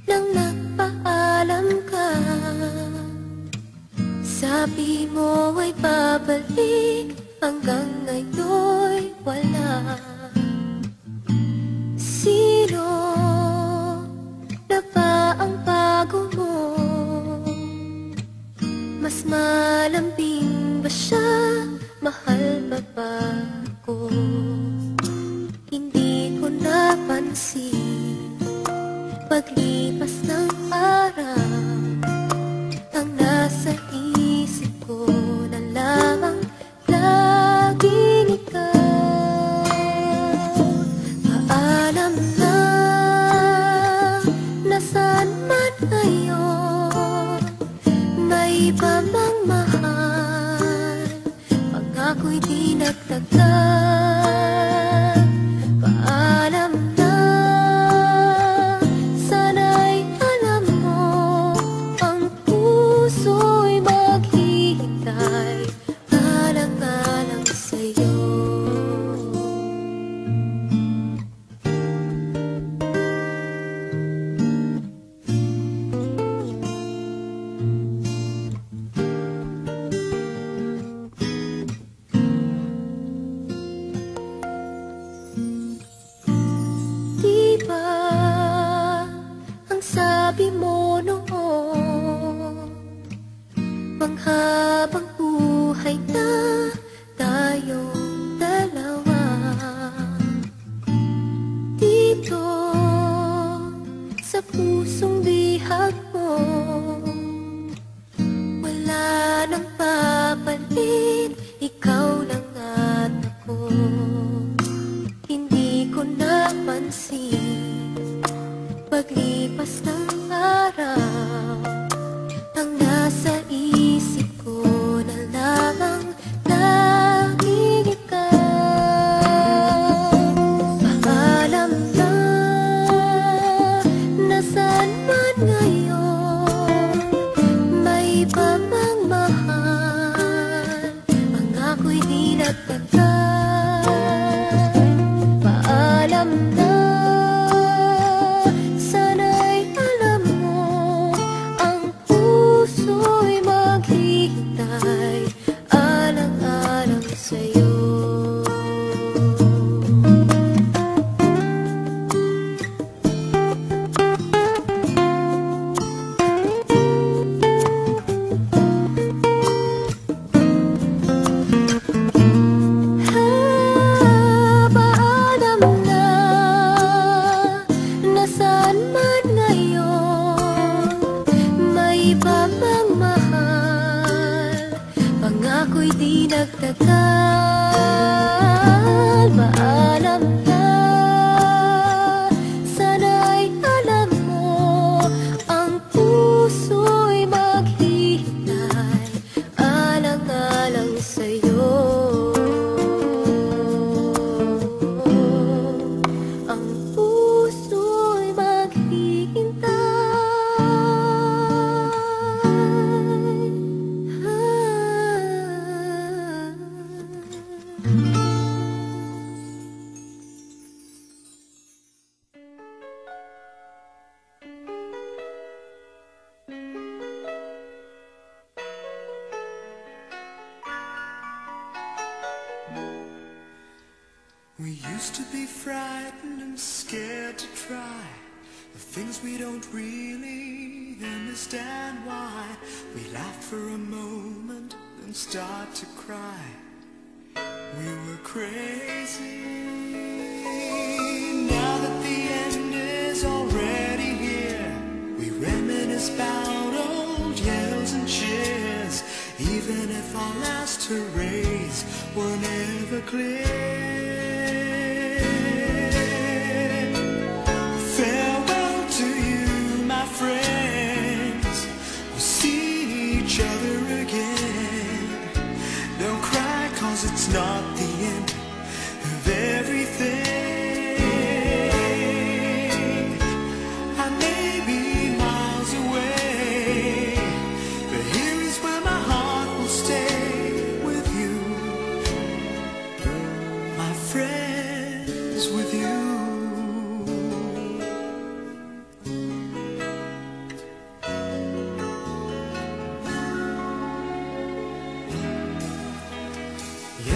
Nang nagpaalam ka, sabi mo ay babalik, hanggang ngayon'y wala. Sino na ba ang bago mo? Mas malambing ba siya? Mahal ba ba ako? Hindi ko napansin paglipas ng araw, ang nasa isip ko na lamang laging ikaw. Paalam na, nasaan man ngayon, may iba mang mahal, pangako'y di nagtagal. Paalam na, sana'y alam mo, ang puso'y maghihintay, alang-alang sa'yo. Ang sabi mo noon, panghabang buhay na tayong dalawa. Dito sa pusong bihag mo, wala nang papalit, ikaw lang at ako. Hindi ko napansin paglipas ng araw, ang nasa isip ko na lamang laging ikaw. Paalam na, nasaan man ngayon, may iba mang mahal, pangako'y di nagtagal. Paalam na, sana'y alam mo, ang puso'y maghihintay, alang-alang sa'yo. Paalam na, nasaan man ngayon, may iba mang mahal, pangako'y di nagtagal. Paalam na, sana'y alam mo, ang puso'y maghihintay, alang-alang sa'yo. Ang puso'y maghihintay, We used to be frightened and scared to try the things we don't really understand why. We laughed for a moment, then start to cry. We were crazy. Now that the end is already here, we reminisce about old yells and cheers, even if our last hurrays were never clear. Farewell to you, my friends. We'll see each other again. Don't cry, 'cause it's not the end of everything. I may be miles away, but here is where my heart will stay with you.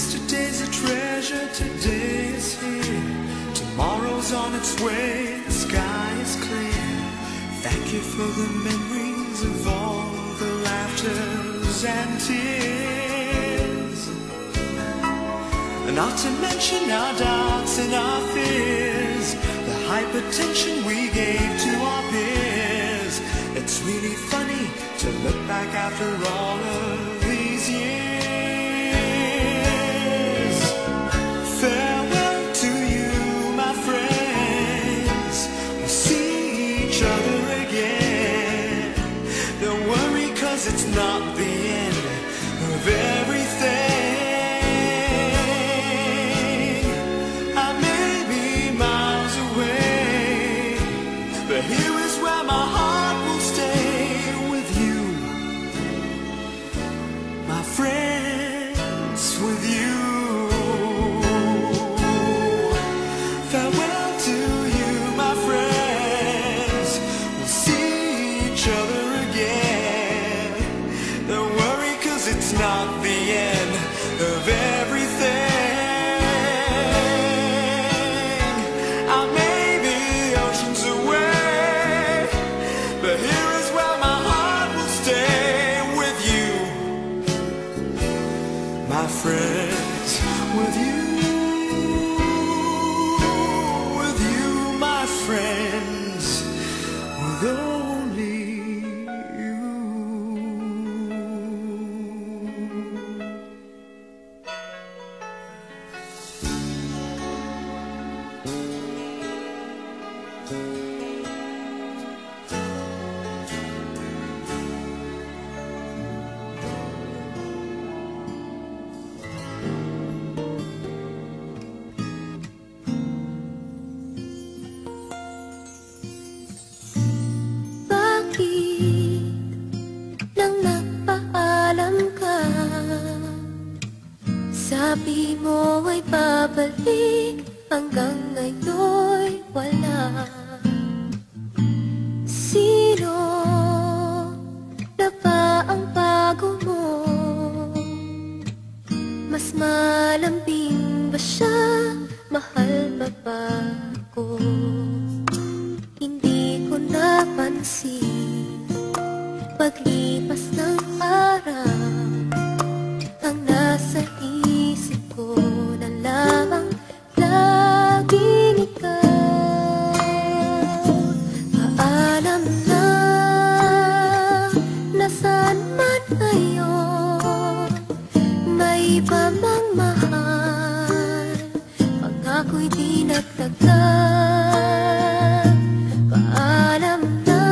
Yesterday's a treasure, today is here. Tomorrow's on its way, the sky is clear. Thank you for the memories of all the laughters and tears. Not to mention our doubts and our fears, the hypertension we gave to our peers. It's really funny to look back after all of these years. Farewell to you, my friends. We'll see each other again. Don't worry, 'cause it's not the end of everything. I may be miles away, but here is where my heart will stay with you, my friends, with you. Farewell to you, my friends. We'll see each other again. Don't worry, 'cause it's not the end of everything. I may be oceans away, but here is where my heart will stay with you, my friends, with you, my friends, with only you. Nang nagpaalam ka, sabi mo ay babalik, hanggang ngayon'y wala. Sino na ba ang bago mo? Mas malambing ba siya? Mahal ba ba ako? Hindi ko napansin paglipas ng araw, ang nasa isip ko na lamang laging ikaw. Paalam na, nasaan man ngayon, may iba mang mahal, pangko'y di nagtagal. Paalam na,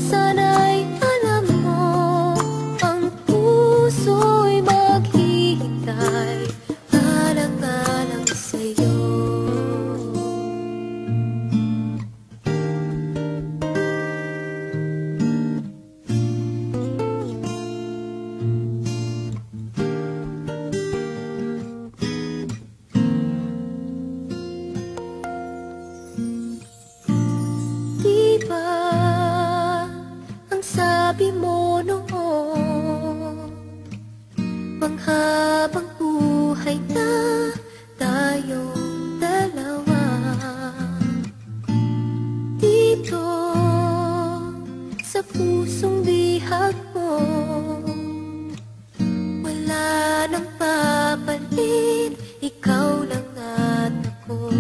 sana'y alam mo, ang puso'y maghihintay, alang-alang sa'yo. Diba ang sabi mo noon, panghabang buhay na tayong dalawa. Dito sa pusong bihag mo, wala nang papalit, ikaw lang at ako.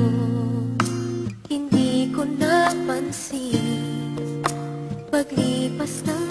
Hindi ko napansin paglipas ng